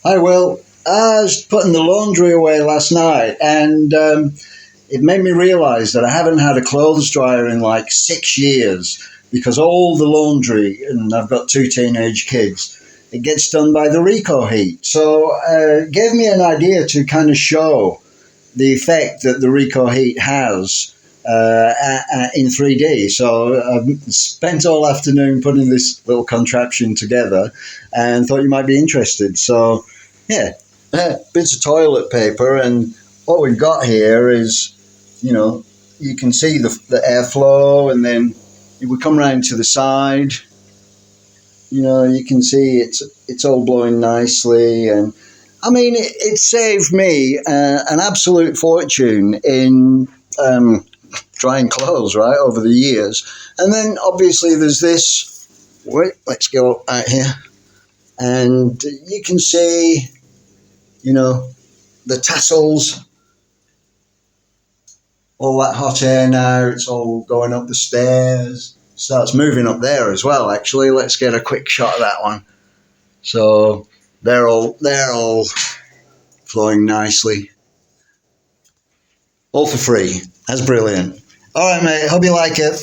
Hi, Will. I was putting the laundry away last night and it made me realise that I haven't had a clothes dryer in like 6 years because all the laundry, and I've got two teenage kids, it gets done by the Recoheat. So it gave me an idea to kind of show the effect that the Recoheat has in 3D. So I've spent all afternoon putting this little contraption together and thought you might be interested. So, yeah, bits of toilet paper, and what we've got here is, you can see the airflow, and then if we come round to the side, you can see it's all blowing nicely, and I mean it saved me an absolute fortune in drying clothes, right, over the years. And then obviously there's this. Wait, let's go out here, and you can see, the tassels, all that hot air now. It's all going up the stairs. Starts moving up there as well. Actually, let's get a quick shot of that one. So they're all flowing nicely, all for free. That's brilliant. All right, mate. Hope you like it.